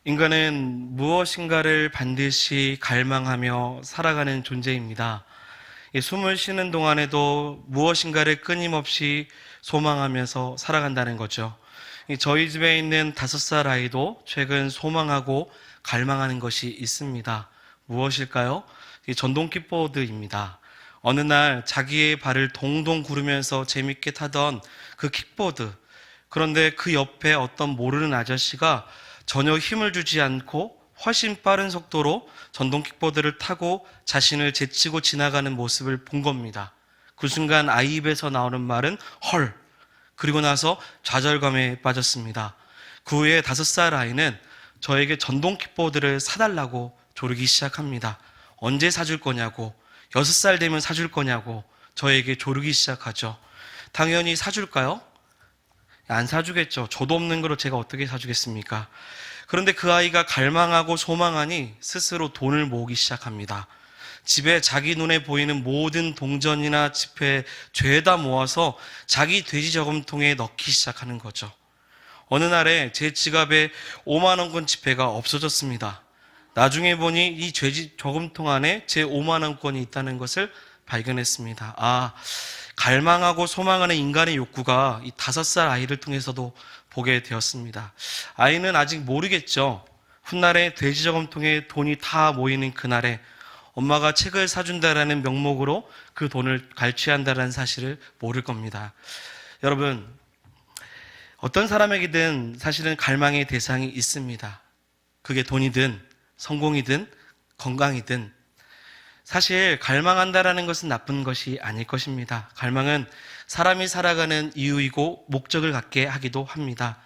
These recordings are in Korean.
인간은 무엇인가를 반드시 갈망하며 살아가는 존재입니다. 이 숨을 쉬는 동안에도 무엇인가를 끊임없이 소망하면서 살아간다는 거죠. 저희 집에 있는 5살 아이도 최근 소망하고 갈망하는 것이 있습니다. 무엇일까요? 이 전동 킥보드입니다. 어느 날 자기의 발을 동동 구르면서 재밌게 타던 그 킥보드. 그런데 그 옆에 어떤 모르는 아저씨가 전혀 힘을 주지 않고 훨씬 빠른 속도로 전동 킥보드를 타고 자신을 제치고 지나가는 모습을 본 겁니다. 그 순간 아이 입에서 나오는 말은 헐. 그리고 나서 좌절감에 빠졌습니다. 그 후에 5살 아이는 저에게 전동 킥보드를 사달라고 조르기 시작합니다. 언제 사줄 거냐고, 6살 되면 사줄 거냐고 저에게 조르기 시작하죠. 당연히 사줄까요? 안 사주겠죠. 저도 없는 거로 제가 어떻게 사주겠습니까? 그런데 그 아이가 갈망하고 소망하니 스스로 돈을 모으기 시작합니다. 집에 자기 눈에 보이는 모든 동전이나 지폐 죄다 모아서 자기 돼지 저금통에 넣기 시작하는 거죠. 어느 날에 제 지갑에 5만 원권 지폐가 없어졌습니다. 나중에 보니 이 돼지 저금통 안에 제 5만 원권이 있다는 것을 발견했습니다. 갈망하고 소망하는 인간의 욕구가 이 5살 아이를 통해서도 보게 되었습니다. 아이는 아직 모르겠죠. 훗날에 돼지 저금통에 돈이 다 모이는 그날에 엄마가 책을 사준다라는 명목으로 그 돈을 갈취한다라는 사실을 모를 겁니다. 여러분, 어떤 사람에게든 사실은 갈망의 대상이 있습니다. 그게 돈이든 성공이든 건강이든 사실 갈망한다라는 것은 나쁜 것이 아닐 것입니다. 갈망은 사람이 살아가는 이유이고 목적을 갖게 하기도 합니다.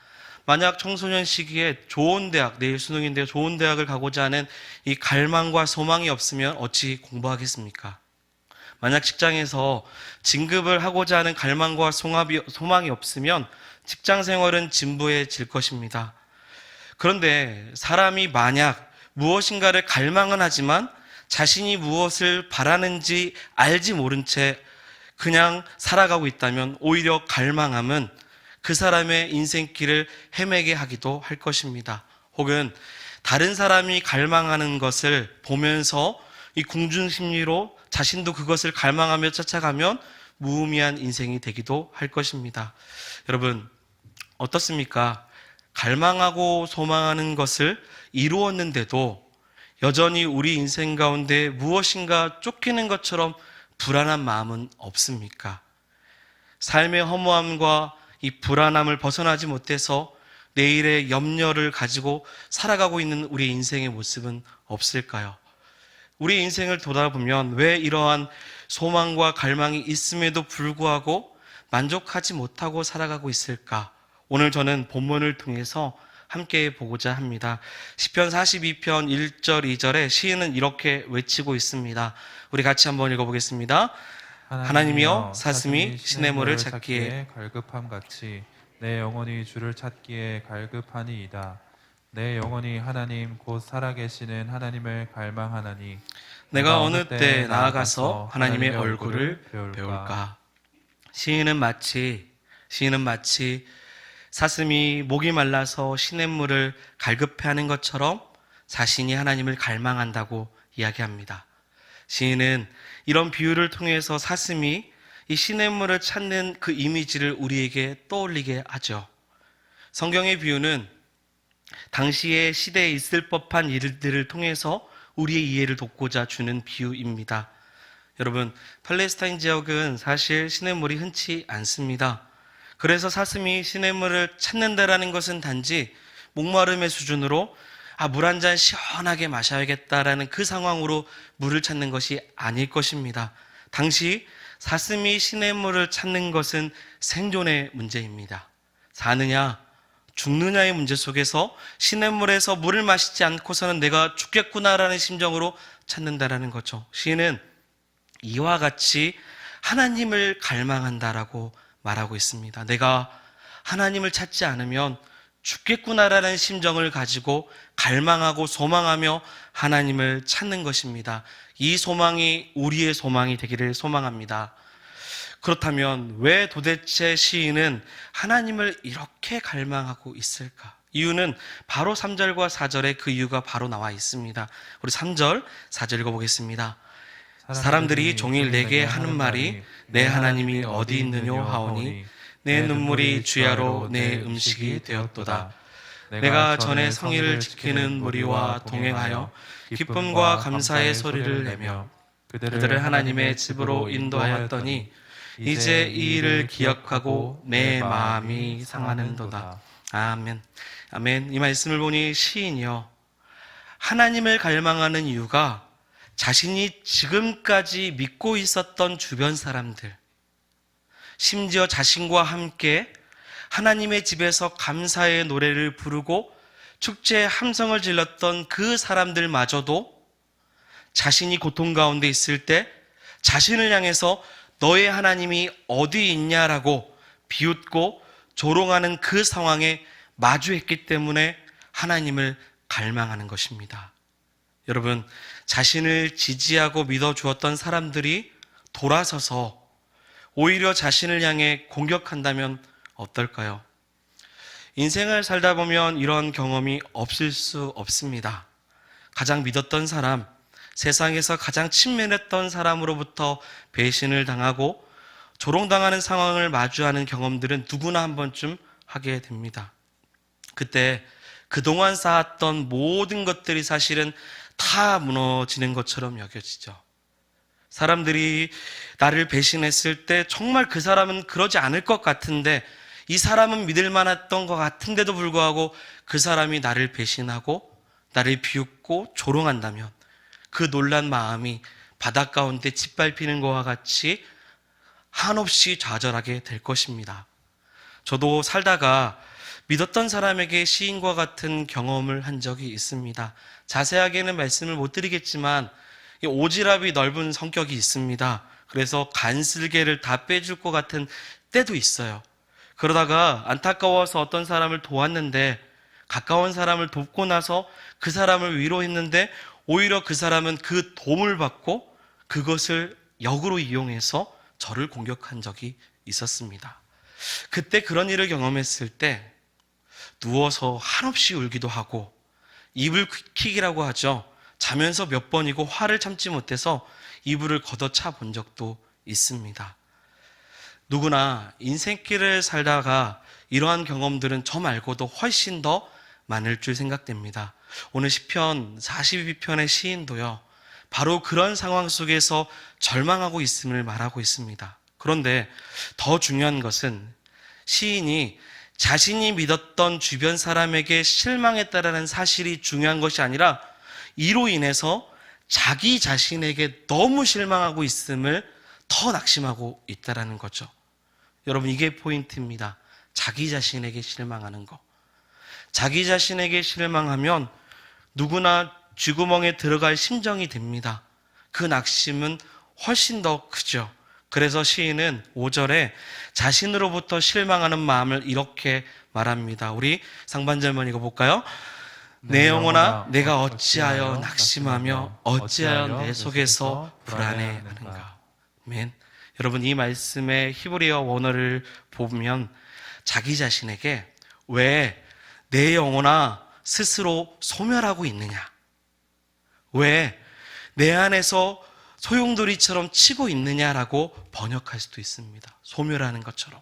만약 청소년 시기에 좋은 대학, 내일 수능인데요, 좋은 대학을 가고자 하는 이 갈망과 소망이 없으면 어찌 공부하겠습니까? 만약 직장에서 진급을 하고자 하는 갈망과 소망이 없으면 직장 생활은 진부해질 것입니다. 그런데 사람이 만약 무엇인가를 갈망은 하지만 자신이 무엇을 바라는지 알지 모른 채 그냥 살아가고 있다면 오히려 갈망함은 그 사람의 인생길을 헤매게 하기도 할 것입니다. 혹은 다른 사람이 갈망하는 것을 보면서 이 궁중심리로 자신도 그것을 갈망하며 쫓아가면 무의미한 인생이 되기도 할 것입니다. 여러분, 어떻습니까? 갈망하고 소망하는 것을 이루었는데도 여전히 우리 인생 가운데 무엇인가 쫓기는 것처럼 불안한 마음은 없습니까? 삶의 허무함과 이 불안함을 벗어나지 못해서 내일의 염려를 가지고 살아가고 있는 우리 인생의 모습은 없을까요? 우리 인생을 돌아보면 왜 이러한 소망과 갈망이 있음에도 불구하고 만족하지 못하고 살아가고 있을까? 오늘 저는 본문을 통해서 함께 보고자 합니다. 시편 42편 1절 2절에 시인은 이렇게 외치고 있습니다. 우리 같이 한번 읽어보겠습니다. 하나님이여 사슴이 시냇물을 찾기에 갈급함 같이 내 영혼이 주를 찾기에 갈급하니이다. 내 영혼이 하나님 곧 살아계시는 하나님을 갈망하나니 내가 어느 때 나아가서 하나님의 얼굴을 배울까? 시인은 마치 사슴이 목이 말라서 시냇물을 갈급해하는 것처럼 자신이 하나님을 갈망한다고 이야기합니다. 시인은 이런 비유를 통해서 사슴이 이 시냇물을 찾는 그 이미지를 우리에게 떠올리게 하죠. 성경의 비유는 당시의 시대에 있을 법한 일들을 통해서 우리의 이해를 돕고자 주는 비유입니다. 여러분, 팔레스타인 지역은 사실 시냇물이 흔치 않습니다. 그래서 사슴이 시냇물을 찾는다라는 것은 단지 목마름의 수준으로 물 한 잔 시원하게 마셔야겠다라는 그 상황으로 물을 찾는 것이 아닐 것입니다. 당시 사슴이 시냇물을 찾는 것은 생존의 문제입니다. 사느냐 죽느냐의 문제 속에서 시냇물에서 물을 마시지 않고서는 내가 죽겠구나라는 심정으로 찾는다라는 거죠. 시인은 이와 같이 하나님을 갈망한다라고 말하고 있습니다. 내가 하나님을 찾지 않으면 죽겠구나라는 심정을 가지고 갈망하고 소망하며 하나님을 찾는 것입니다. 이 소망이 우리의 소망이 되기를 소망합니다. 그렇다면 왜 도대체 시인은 하나님을 이렇게 갈망하고 있을까? 이유는 바로 3절과 4절에 그 이유가 바로 나와 있습니다. 우리 3절, 4절 읽어보겠습니다. 사람들이 종일 내게 하는 말이 내 하나님이 어디 있느뇨 하오니 내 눈물이 주야로 내 음식이 되었도다. 내가 전에 성의를 지키는 무리와 동행하여 기쁨과 감사의 소리를 내며 그들을 하나님의 집으로 인도하였더니 이제 이 일을 기억하고 내 마음이 상하는도다. 아멘. 아멘. 이 말씀을 보니 시인이요, 하나님을 갈망하는 이유가 자신이 지금까지 믿고 있었던 주변 사람들, 심지어 자신과 함께 하나님의 집에서 감사의 노래를 부르고 축제의 함성을 질렀던 그 사람들마저도 자신이 고통 가운데 있을 때 자신을 향해서 너의 하나님이 어디 있냐라고 비웃고 조롱하는 그 상황에 마주했기 때문에 하나님을 갈망하는 것입니다. 여러분, 자신을 지지하고 믿어주었던 사람들이 돌아서서 오히려 자신을 향해 공격한다면 어떨까요? 인생을 살다 보면 이런 경험이 없을 수 없습니다. 가장 믿었던 사람, 세상에서 가장 친밀했던 사람으로부터 배신을 당하고 조롱당하는 상황을 마주하는 경험들은 누구나 한 번쯤 하게 됩니다. 그때 그동안 쌓았던 모든 것들이 사실은 다 무너지는 것처럼 여겨지죠. 사람들이 나를 배신했을 때 정말 그 사람은 그러지 않을 것 같은데, 이 사람은 믿을 만했던 것 같은데도 불구하고 그 사람이 나를 배신하고 나를 비웃고 조롱한다면 그 놀란 마음이 바닷 가운데 짓밟히는 것과 같이 한없이 좌절하게 될 것입니다. 저도 살다가 믿었던 사람에게 시인과 같은 경험을 한 적이 있습니다. 자세하게는 말씀을 못 드리겠지만 오지랖이 넓은 성격이 있습니다. 그래서 간슬개를 다 빼줄 것 같은 때도 있어요. 그러다가 안타까워서 어떤 사람을 도왔는데, 가까운 사람을 돕고 나서 그 사람을 위로했는데 오히려 그 사람은 그 도움을 받고 그것을 역으로 이용해서 저를 공격한 적이 있었습니다. 그때 그런 일을 경험했을 때 누워서 한없이 울기도 하고, 이불 킥이라고 하죠. 자면서 몇 번이고 화를 참지 못해서 이불을 걷어차 본 적도 있습니다. 누구나 인생길을 살다가 이러한 경험들은 저 말고도 훨씬 더 많을 줄 생각됩니다. 오늘 시편 42편의 시인도요, 바로 그런 상황 속에서 절망하고 있음을 말하고 있습니다. 그런데 더 중요한 것은 시인이 자신이 믿었던 주변 사람에게 실망했다라는 사실이 중요한 것이 아니라 이로 인해서 자기 자신에게 너무 실망하고 있음을 더 낙심하고 있다라는 거죠. 여러분, 이게 포인트입니다. 자기 자신에게 실망하는 거. 자기 자신에게 실망하면 누구나 쥐구멍에 들어갈 심정이 됩니다. 그 낙심은 훨씬 더 크죠. 그래서 시인은 5절에 자신으로부터 실망하는 마음을 이렇게 말합니다. 우리 상반절만 읽어볼까요? 내 영혼아, 내가 어찌하여 낙심하며 어찌하여 내 속에서 불안해하는가. 아멘. 여러분, 이 말씀의 히브리어 원어를 보면 자기 자신에게 왜 내 영혼아 스스로 소멸하고 있느냐, 왜 내 안에서 소용돌이처럼 치고 있느냐라고 번역할 수도 있습니다. 소멸하는 것처럼,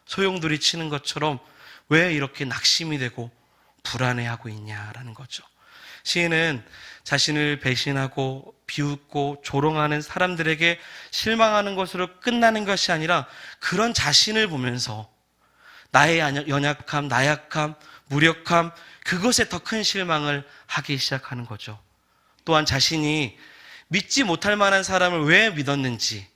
소용돌이 치는 것처럼 왜 이렇게 낙심이 되고 불안해하고 있냐라는 거죠. 시인은 자신을 배신하고 비웃고 조롱하는 사람들에게 실망하는 것으로 끝나는 것이 아니라 그런 자신을 보면서 나의 연약함, 나약함, 무력함, 그것에 더 큰 실망을 하기 시작하는 거죠. 또한 자신이 믿지 못할 만한 사람을 왜 믿었는지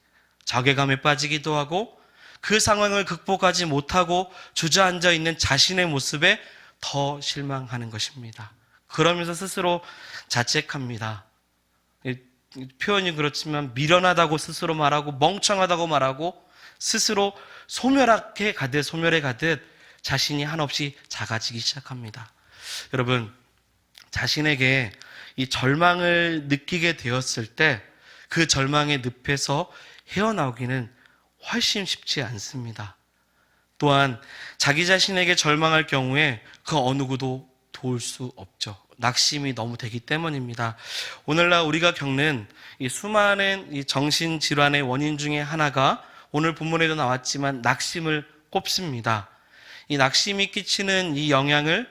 자괴감에 빠지기도 하고, 그 상황을 극복하지 못하고 주저앉아 있는 자신의 모습에 더 실망하는 것입니다. 그러면서 스스로 자책합니다. 표현이 그렇지만 미련하다고 스스로 말하고 멍청하다고 말하고 스스로 소멸해 가듯 자신이 한없이 작아지기 시작합니다. 여러분, 자신에게 이 절망을 느끼게 되었을 때 그 절망의 늪에서 헤어나오기는 훨씬 쉽지 않습니다. 또한 자기 자신에게 절망할 경우에 그 어느 누구도 도울 수 없죠. 낙심이 너무 되기 때문입니다. 오늘날 우리가 겪는 이 수많은 이 정신질환의 원인 중에 하나가 오늘 본문에도 나왔지만 낙심을 꼽습니다. 이 낙심이 끼치는 이 영향을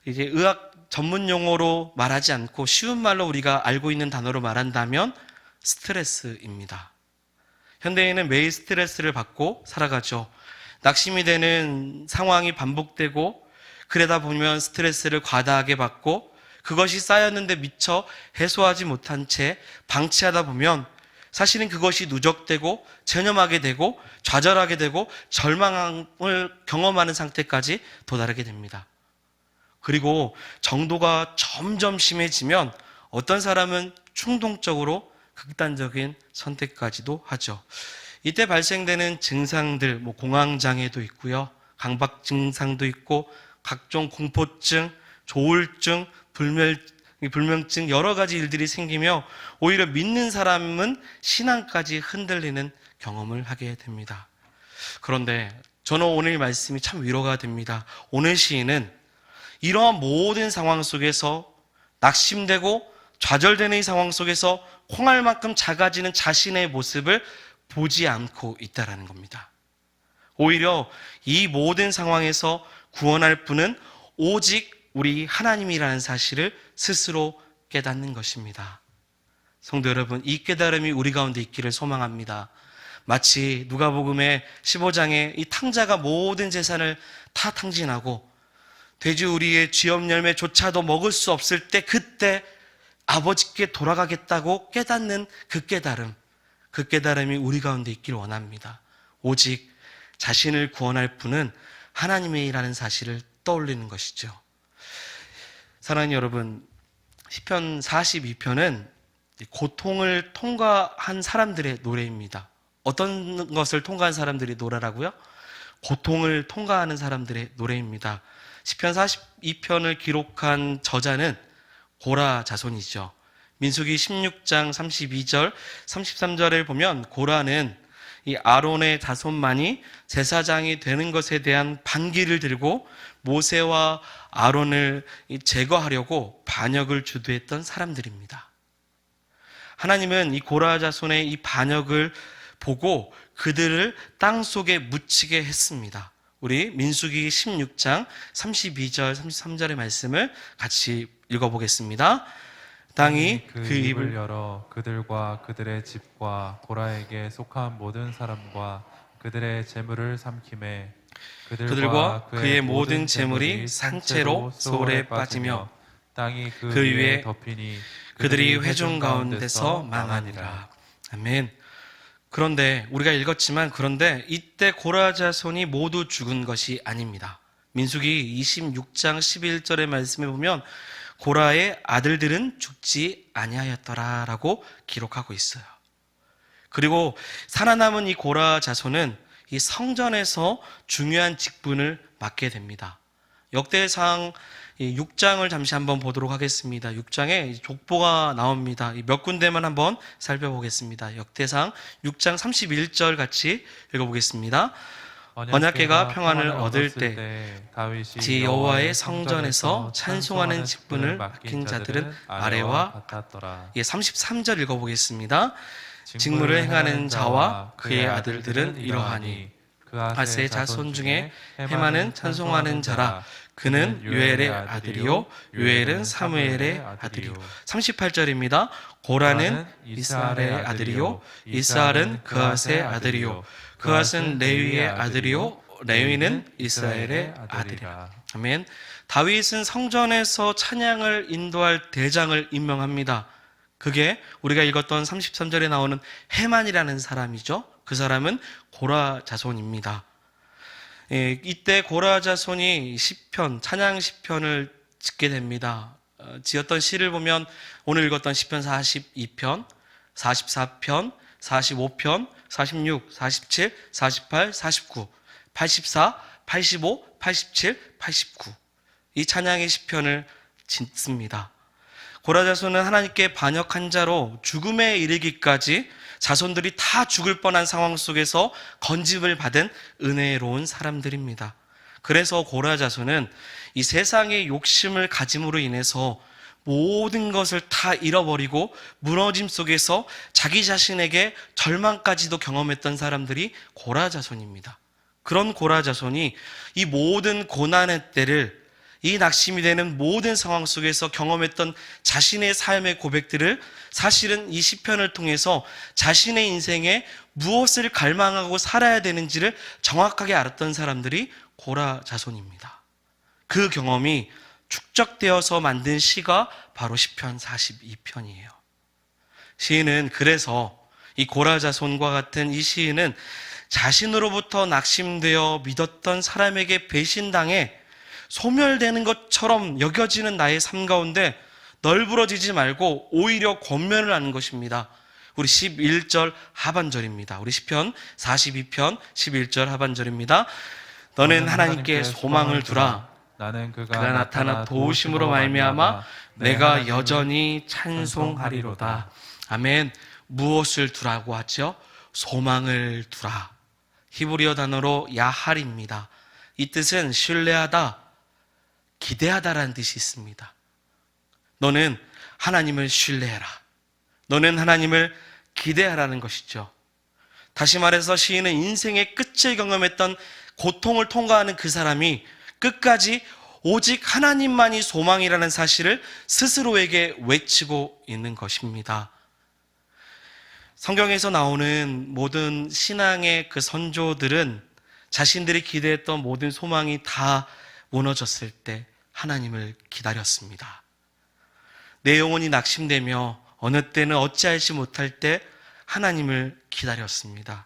이제 의학 전문 용어로 말하지 않고 쉬운 말로 우리가 알고 있는 단어로 말한다면 스트레스입니다. 현대인은 매일 스트레스를 받고 살아가죠. 낙심이 되는 상황이 반복되고 그러다 보면 스트레스를 과다하게 받고 그것이 쌓였는데 미처 해소하지 못한 채 방치하다 보면 사실은 그것이 누적되고 전염하게 되고 좌절하게 되고 절망을 경험하는 상태까지 도달하게 됩니다. 그리고 정도가 점점 심해지면 어떤 사람은 충동적으로 극단적인 선택까지도 하죠. 이때 발생되는 증상들, 공황장애도 있고요. 강박 증상도 있고 각종 공포증, 조울증, 불면증 여러 가지 일들이 생기며 오히려 믿는 사람은 신앙까지 흔들리는 경험을 하게 됩니다. 그런데 저는 오늘 말씀이 참 위로가 됩니다. 오늘 시인은 이러한 모든 상황 속에서 낙심되고 좌절되는 이 상황 속에서 콩알만큼 작아지는 자신의 모습을 보지 않고 있다라는 겁니다. 오히려 이 모든 상황에서 구원할 분은 오직 우리 하나님이라는 사실을 스스로 깨닫는 것입니다. 성도 여러분, 이 깨달음이 우리 가운데 있기를 소망합니다. 마치 누가복음의 15장에 이 탕자가 모든 재산을 다 탕진하고 돼지우리의 쥐업 열매조차도 먹을 수 없을 때 그때 아버지께 돌아가겠다고 깨닫는 그 깨달음이 우리 가운데 있기를 원합니다. 오직 자신을 구원할 분은 하나님이라는 사실을 떠올리는 것이죠. 사랑하는 여러분, 시편 42편은 고통을 통과한 사람들의 노래입니다. 어떤 것을 통과한 사람들이 노래라고요? 고통을 통과하는 사람들의 노래입니다. 시편 42편을 기록한 저자는 고라 자손이죠. 민수기 16장 32절, 33절을 보면 고라는 이 아론의 자손만이 제사장이 되는 것에 대한 반기를 들고 모세와 아론을 제거하려고 반역을 주도했던 사람들입니다. 하나님은 이 고라 자손의 이 반역을 보고 그들을 땅 속에 묻히게 했습니다. 우리 민수기 16장 32절, 33절의 말씀을 같이 읽어보겠습니다. 땅이 그 입을 열어 그들과 그들의 집과 고라에게 속한 모든 사람과 그들의 재물을 삼키매 그들과 그의 모든 재물이 산채로 소홀에 빠지며 땅이 그 그 위에 위에 덮이니 그들이 회중 가운데서 망하니라. 아멘. 그런데 우리가 읽었지만 그런데 이때 고라 자손이 모두 죽은 것이 아닙니다. 민수기 26장 11절의 말씀에 보면 고라의 아들들은 죽지 아니하였더라라고 기록하고 있어요. 그리고 살아남은 이 고라 자손은 이 성전에서 중요한 직분을 맡게 됩니다. 역대상 6장을 잠시 한번 보도록 하겠습니다. 6장에 족보가 나옵니다. 몇 군데만 한번 살펴보겠습니다. 역대상 6장 31절 같이 읽어보겠습니다. 언약궤가 평안을 얻을 때 다윗이 여호와의 성전에서 찬송하는 직분을 맡긴 자들은 아래와 같았더라. 33절 읽어보겠습니다. 직무를 행하는 자와 그의 아들들은 이러하니 아세 자손 중에 헤만은 찬송하는 자라. 그는 유엘의 아들이요 유엘은 사무엘의 아들이요. 38절입니다. 고라는 이스알의 아들이요 이스알은 그앗의 아들이요 그앗은 레위의 아들이요 레위는 이스라엘의 아들이라. 아멘. 다윗은 성전에서 찬양을 인도할 대장을 임명합니다. 그게 우리가 읽었던 33절에 나오는 헤만이라는 사람이죠. 그 사람은 고라 자손입니다. 이때 고라 자손이 시편, 찬양 시편을 짓게 됩니다. 지었던 시를 보면 오늘 읽었던 시편 42편, 44편, 45편, 46, 47, 48, 49, 84, 85, 87, 89. 이 찬양의 시편을 짓습니다. 고라 자손은 하나님께 반역한 자로 죽음에 이르기까지 자손들이 다 죽을 뻔한 상황 속에서 건짐을 받은 은혜로운 사람들입니다. 그래서 고라 자손은 이 세상의 욕심을 가짐으로 인해서 모든 것을 다 잃어버리고 무너짐 속에서 자기 자신에게 절망까지도 경험했던 사람들이 고라 자손입니다. 그런 고라 자손이 이 모든 고난의 때를, 이 낙심이 되는 모든 상황 속에서 경험했던 자신의 삶의 고백들을 사실은 이 시편을 통해서 자신의 인생에 무엇을 갈망하고 살아야 되는지를 정확하게 알았던 사람들이 고라 자손입니다. 그 경험이 축적되어서 만든 시가 바로 시편 42편이에요. 시인은 그래서 이 고라 자손과 같은 이 시인은 자신으로부터 낙심되어 믿었던 사람에게 배신당해 소멸되는 것처럼 여겨지는 나의 삶 가운데 널브러지지 말고 오히려 권면을 하는 것입니다. 우리 11절 하반절입니다. 우리 시편 42편 11절 하반절입니다. 너는 하나님께 소망을 두라. 나는 그가 나타나 도우심으로 말미암아 내가 여전히 찬송하리로다. 아멘. 무엇을 두라고 하죠? 소망을 두라. 히브리어 단어로 야할입니다. 이 뜻은 신뢰하다, 기대하다라는 뜻이 있습니다. 너는 하나님을 신뢰해라. 너는 하나님을 기대하라는 것이죠. 다시 말해서 시인은 인생의 끝을 경험했던 고통을 통과하는 그 사람이 끝까지 오직 하나님만이 소망이라는 사실을 스스로에게 외치고 있는 것입니다. 성경에서 나오는 모든 신앙의 그 선조들은 자신들이 기대했던 모든 소망이 다 무너졌을 때 하나님을 기다렸습니다. 내 영혼이 낙심되며 어느 때는 어찌할지 못할 때 하나님을 기다렸습니다.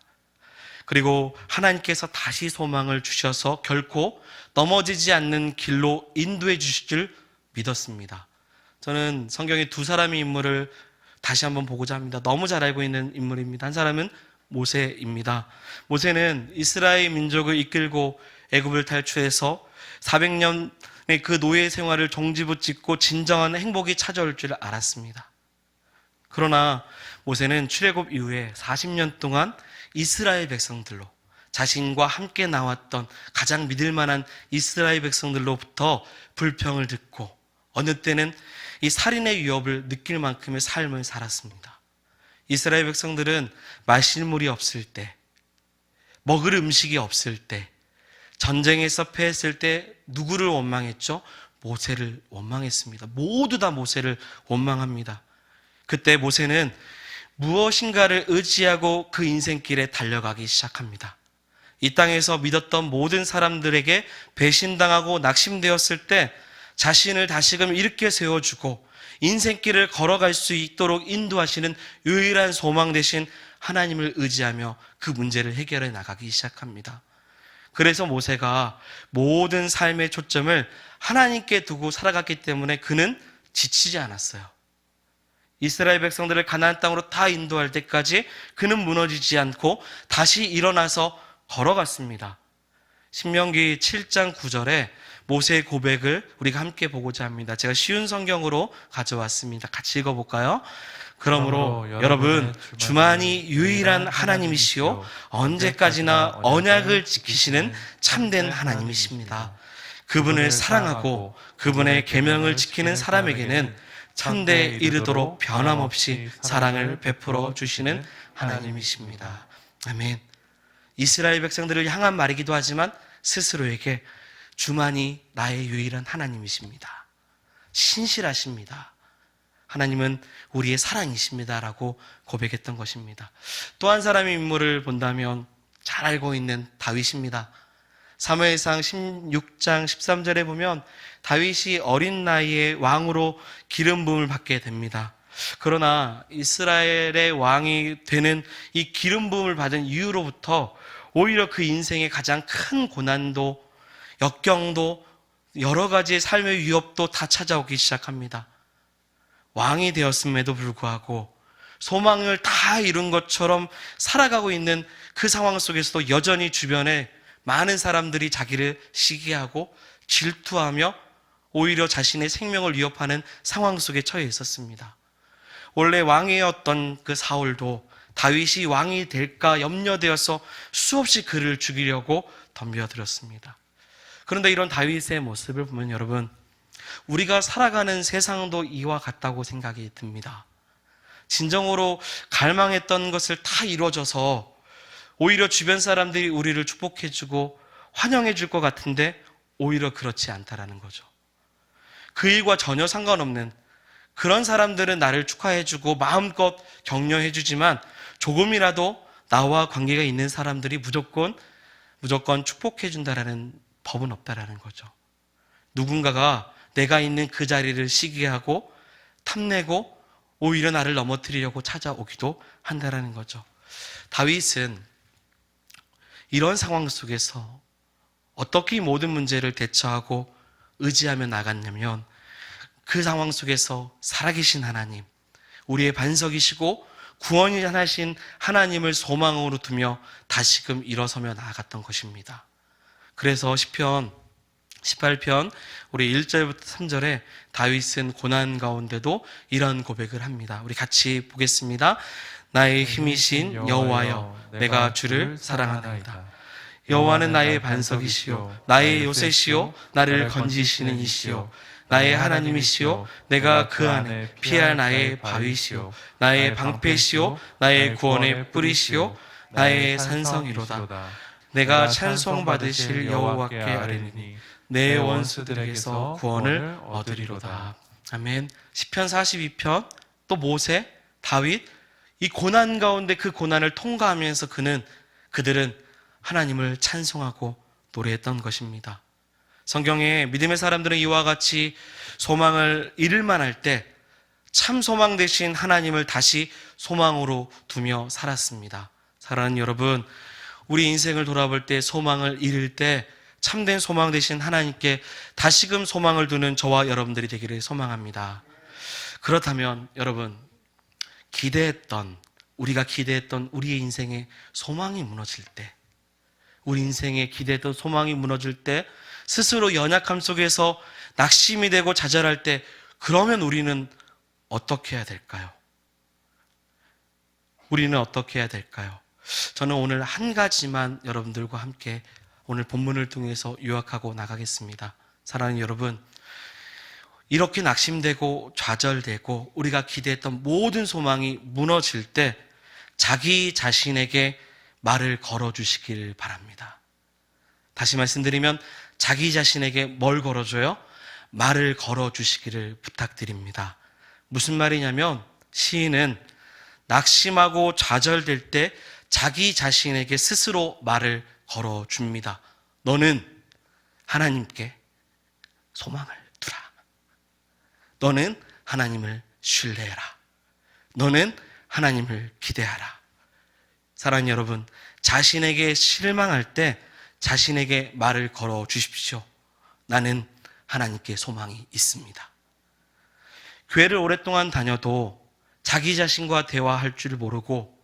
그리고 하나님께서 다시 소망을 주셔서 결코 넘어지지 않는 길로 인도해 주실 줄 믿었습니다. 저는 성경의 두 사람의 인물을 다시 한번 보고자 합니다. 너무 잘 알고 있는 인물입니다. 한 사람은 모세입니다. 모세는 이스라엘 민족을 이끌고 애굽을 탈출해서 400년의 그 노예 생활을 종지부짓고 진정한 행복이 찾아올 줄 알았습니다. 그러나 모세는 출애굽 이후에 40년 동안 이스라엘 백성들로, 자신과 함께 나왔던 가장 믿을 만한 이스라엘 백성들로부터 불평을 듣고 어느 때는 이 살인의 위협을 느낄 만큼의 삶을 살았습니다. 이스라엘 백성들은 마실 물이 없을 때, 먹을 음식이 없을 때, 전쟁에서 패했을 때 누구를 원망했죠? 모세를 원망했습니다. 모두 다 모세를 원망합니다. 그때 모세는 무엇인가를 의지하고 그 인생길에 달려가기 시작합니다. 이 땅에서 믿었던 모든 사람들에게 배신당하고 낙심되었을 때 자신을 다시금 일으켜 세워주고 인생길을 걸어갈 수 있도록 인도하시는 유일한 소망 되신 하나님을 의지하며 그 문제를 해결해 나가기 시작합니다. 그래서 모세가 모든 삶의 초점을 하나님께 두고 살아갔기 때문에 그는 지치지 않았어요. 이스라엘 백성들을 가나안 땅으로 다 인도할 때까지 그는 무너지지 않고 다시 일어나서 걸어갔습니다. 신명기 7장 9절에 모세의 고백을 우리가 함께 보고자 합니다. 제가 쉬운 성경으로 가져왔습니다. 같이 읽어볼까요? 그러므로 여러분, 주만이 유일한 하나님이시요 언제까지나 언약을 지키시는 참된 하나님이십니다. 그분을 사랑하고 그분의 계명을 지키는 사람에게는 천대에 이르도록 변함없이 사랑을 베풀어 주시는 하나님이십니다. 아멘. 이스라엘 백성들을 향한 말이기도 하지만 스스로에게 주만이 나의 유일한 하나님이십니다. 신실하십니다. 하나님은 우리의 사랑이십니다라고 고백했던 것입니다. 또 한 사람의 인물을 본다면 잘 알고 있는 다윗입니다. 사무엘상 16장 13절에 보면 다윗이 어린 나이에 왕으로 기름 부음을 받게 됩니다. 그러나 이스라엘의 왕이 되는 이 기름 부음을 받은 이후로부터 오히려 그 인생의 가장 큰 고난도, 역경도, 여러 가지의 삶의 위협도 다 찾아오기 시작합니다. 왕이 되었음에도 불구하고 소망을 다 이룬 것처럼 살아가고 있는 그 상황 속에서도 여전히 주변에 많은 사람들이 자기를 시기하고 질투하며 오히려 자신의 생명을 위협하는 상황 속에 처해 있었습니다. 원래 왕이었던 그 사울도 다윗이 왕이 될까 염려되어서 수없이 그를 죽이려고 덤벼들었습니다. 그런데 이런 다윗의 모습을 보면 여러분, 우리가 살아가는 세상도 이와 같다고 생각이 듭니다. 진정으로 갈망했던 것을 다 이루어져서 오히려 주변 사람들이 우리를 축복해주고 환영해줄 것 같은데 오히려 그렇지 않다라는 거죠. 그 일과 전혀 상관없는 그런 사람들은 나를 축하해주고 마음껏 격려해주지만 조금이라도 나와 관계가 있는 사람들이 무조건 축복해준다라는 법은 없다라는 거죠. 누군가가 내가 있는 그 자리를 시기하고 탐내고 오히려 나를 넘어뜨리려고 찾아오기도 한다라는 거죠. 다윗은 이런 상황 속에서 어떻게 모든 문제를 대처하고 의지하며 나갔냐면 그 상황 속에서 살아계신 하나님, 우리의 반석이시고 구원이 하나신 하나님을 소망으로 두며 다시금 일어서며 나아갔던 것입니다. 그래서 시편 18편 우리 1절부터 3절에 다윗은 고난 가운데도 이런 고백을 합니다. 우리 같이 보겠습니다. 나의 힘이신 여호와여, 내가 주를 사랑하나이다. 여호와는 나의 반석이시요 나의 요새시요 나를 건지시는 이시요 나의 하나님이시요 내가 그 안에 피할 나의 바위시요 나의 방패시요 나의 구원의 뿌리시요 나의 산성이로다. 내가 찬송받으실 여호와께 아뢰니 내 원수들에게서 구원을 얻으리로다. 아멘. 시편 42편 또 모세, 다윗, 이 고난 가운데 그 고난을 통과하면서 그들은 하나님을 찬송하고 노래했던 것입니다. 성경에 믿음의 사람들은 이와 같이 소망을 잃을 만할 때 참 소망 되신 하나님을 다시 소망으로 두며 살았습니다. 사랑하는 여러분, 우리 인생을 돌아볼 때 소망을 잃을 때 참된 소망 되신 하나님께 다시금 소망을 두는 저와 여러분들이 되기를 소망합니다. 그렇다면 여러분, 우리가 기대했던 우리의 인생에 소망이 무너질 때, 우리 인생에 기대했던 소망이 무너질 때, 스스로 연약함 속에서 낙심이 되고 좌절할 때, 그러면 우리는 어떻게 해야 될까요? 우리는 어떻게 해야 될까요? 저는 오늘 한 가지만 여러분들과 함께 오늘 본문을 통해서 요약하고 나가겠습니다. 사랑하는 여러분, 이렇게 낙심되고 좌절되고 우리가 기대했던 모든 소망이 무너질 때 자기 자신에게 말을 걸어주시길 바랍니다. 다시 말씀드리면 자기 자신에게 뭘 걸어줘요? 말을 걸어주시기를 부탁드립니다. 무슨 말이냐면 시인은 낙심하고 좌절될 때 자기 자신에게 스스로 말을 걸어줍니다. 너는 하나님께 소망을 두라. 너는 하나님을 신뢰해라. 너는 하나님을 기대하라. 사랑하는 여러분, 자신에게 실망할 때 자신에게 말을 걸어주십시오. 나는 하나님께 소망이 있습니다. 교회를 오랫동안 다녀도 자기 자신과 대화할 줄 모르고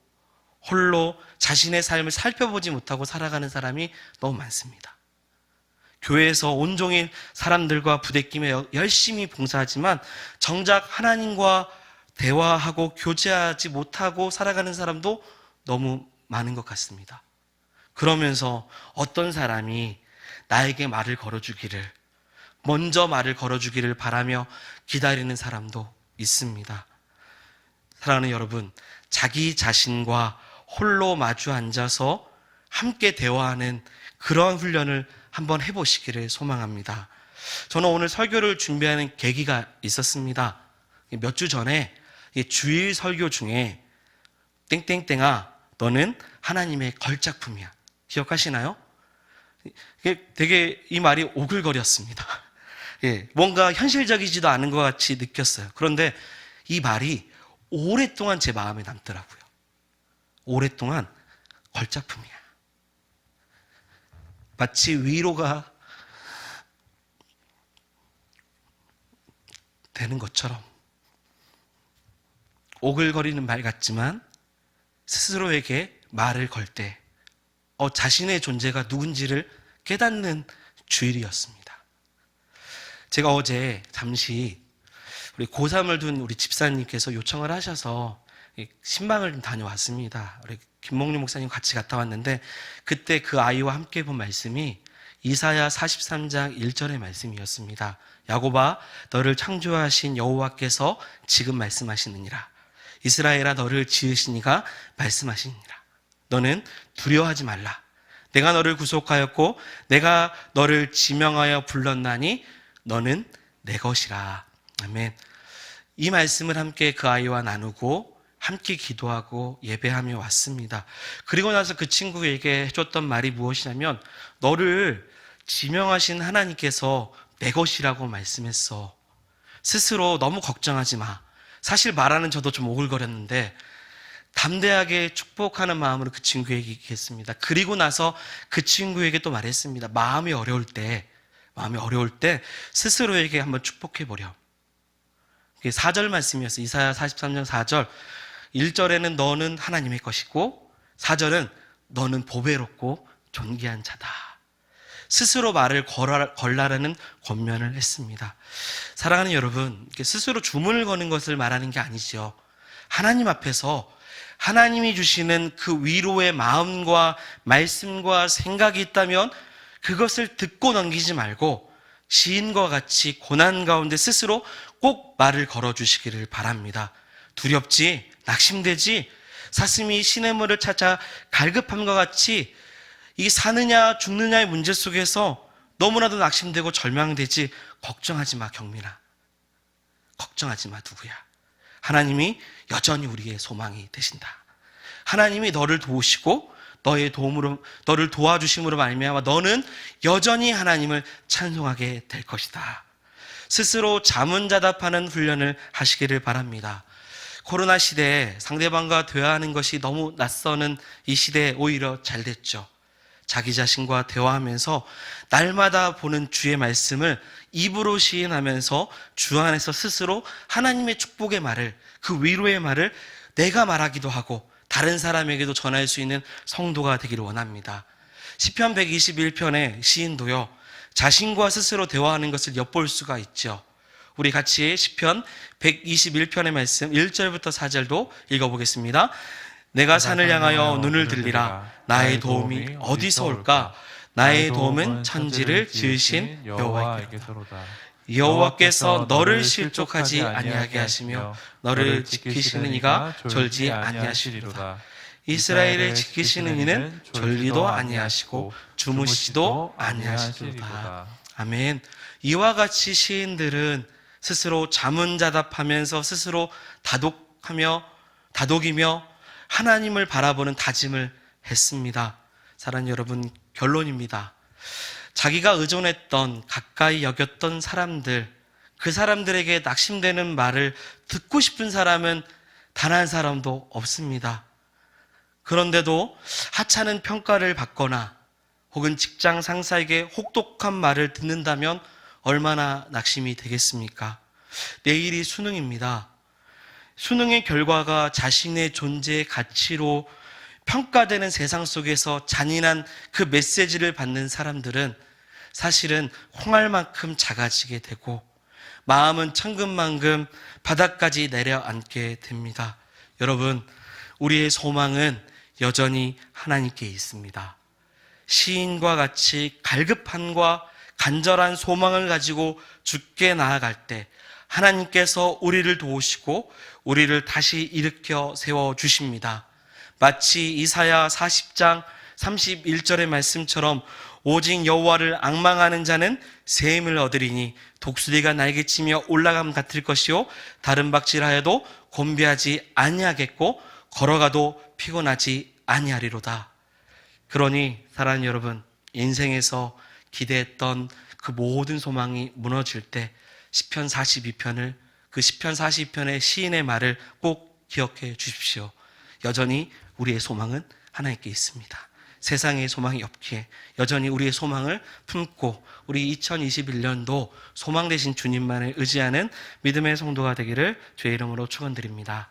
홀로 자신의 삶을 살펴보지 못하고 살아가는 사람이 너무 많습니다. 교회에서 온종일 사람들과 부대끼며 열심히 봉사하지만 정작 하나님과 대화하고 교제하지 못하고 살아가는 사람도 너무 많은 것 같습니다. 그러면서 어떤 사람이 나에게 말을 걸어주기를, 먼저 말을 걸어주기를 바라며 기다리는 사람도 있습니다. 사랑하는 여러분, 자기 자신과 홀로 마주 앉아서 함께 대화하는 그런 훈련을 한번 해보시기를 소망합니다. 저는 오늘 설교를 준비하는 계기가 있었습니다. 몇 주 전에 주일 설교 중에 땡땡땡아 너는 하나님의 걸작품이야. 기억하시나요? 되게 이 말이 오글거렸습니다. 뭔가 현실적이지도 않은 것 같이 느꼈어요. 그런데 이 말이 오랫동안 제 마음에 남더라고요. 오랫동안 걸작품이야. 마치 위로가 되는 것처럼 오글거리는 말 같지만 스스로에게 말을 걸 때 자신의 존재가 누군지를 깨닫는 주일이었습니다. 제가 어제 잠시 우리 고3을 둔 우리 집사님께서 요청을 하셔서 신방을 좀 다녀왔습니다. 우리 김목림 목사님 같이 갔다 왔는데 그때 그 아이와 함께 본 말씀이 이사야 43장 1절의 말씀이었습니다. 야곱아, 너를 창조하신 여호와께서 지금 말씀하시느니라. 이스라엘아, 너를 지으신 이가 말씀하시니라. 너는 두려워하지 말라. 내가 너를 구속하였고 내가 너를 지명하여 불렀나니 너는 내 것이라. 아멘. 이 말씀을 함께 그 아이와 나누고 함께 기도하고 예배하며 왔습니다. 그리고 나서 그 친구에게 해줬던 말이 무엇이냐면 너를 지명하신 하나님께서 내 것이라고 말씀했어. 스스로 너무 걱정하지 마. 사실 말하는 저도 좀 오글거렸는데 담대하게 축복하는 마음으로 그 친구에게 얘기했습니다. 그리고 나서 그 친구에게 또 말했습니다. 마음이 어려울 때 스스로에게 한번 축복해보렴. 그게 4절 말씀이었어요. 이사야 43장 4절. 1절에는 너는 하나님의 것이고 4절은 너는 보배롭고 존귀한 자다. 스스로 말을 걸라라는 권면을 했습니다. 사랑하는 여러분, 스스로 주문을 거는 것을 말하는 게 아니죠. 하나님 앞에서 하나님이 주시는 그 위로의 마음과 말씀과 생각이 있다면 그것을 듣고 넘기지 말고 시인과 같이 고난 가운데 스스로 꼭 말을 걸어주시기를 바랍니다. 두렵지, 낙심되지, 사슴이 시냇물을 찾아 갈급함과 같이 이 사느냐 죽느냐의 문제 속에서 너무나도 낙심되고 절망되지 걱정하지 마, 경민아. 걱정하지 마, 누구야. 하나님이 여전히 우리의 소망이 되신다. 하나님이 너를 도우시고 너의 도움으로, 너를 도와주심으로 말미암아 너는 여전히 하나님을 찬송하게 될 것이다. 스스로 자문자답하는 훈련을 하시기를 바랍니다. 코로나 시대에 상대방과 대화하는 것이 너무 낯서는 이 시대에 오히려 잘 됐죠. 자기 자신과 대화하면서 날마다 보는 주의 말씀을 입으로 시인하면서 주 안에서 스스로 하나님의 축복의 말을, 그 위로의 말을 내가 말하기도 하고 다른 사람에게도 전할 수 있는 성도가 되기를 원합니다. 시편 121편의 시인도요, 자신과 스스로 대화하는 것을 엿볼 수가 있죠. 우리 같이 시편 121편의 말씀 1절부터 4절도 읽어보겠습니다. 내가 산을 향하여 눈을 들리라. 나의 도움이 어디서 올까? 나의 도움은 천지를 지으신 여호와께로다. 여호와께서 너를 실족하지 아니하게 하시며 너를 지키시는 이가 졸지 아니하시리로다. 이스라엘을 지키시는 이는 졸리도 아니하시고 주무시도 아니하시리로다. 아멘. 이와 같이 시인들은 스스로 자문자답하면서 스스로 다독이며 하나님을 바라보는 다짐을 했습니다. 사랑하는 여러분, 결론입니다. 자기가 의존했던, 가까이 여겼던 사람들, 그 사람들에게 낙심되는 말을 듣고 싶은 사람은 단 한 사람도 없습니다. 그런데도 하찮은 평가를 받거나 혹은 직장 상사에게 혹독한 말을 듣는다면 얼마나 낙심이 되겠습니까? 내일이 수능입니다. 수능의 결과가 자신의 존재의 가치로 평가되는 세상 속에서 잔인한 그 메시지를 받는 사람들은 사실은 홍할만큼 작아지게 되고 마음은 천근만근 바닥까지 내려앉게 됩니다. 여러분, 우리의 소망은 여전히 하나님께 있습니다. 시인과 같이 갈급함과 간절한 소망을 가지고 주께 나아갈 때 하나님께서 우리를 도우시고 우리를 다시 일으켜 세워주십니다. 마치 이사야 40장 31절의 말씀처럼 오직 여호와를 앙망하는 자는 새 힘을 얻으리니 독수리가 날개치며 올라감 같을 것이요 다른 박질하여도 곤비하지 아니하겠고 걸어가도 피곤하지 아니하리로다. 그러니 사랑하는 여러분, 인생에서 기대했던 그 모든 소망이 무너질 때 시편 42편을 그 시편 42편의 시인의 말을 꼭 기억해 주십시오. 여전히 우리의 소망은 하나님께 있습니다. 세상에 소망이 없기에 여전히 우리의 소망을 품고 우리 2021년도 소망 되신 주님만을 의지하는 믿음의 성도가 되기를 주의 이름으로 축원드립니다.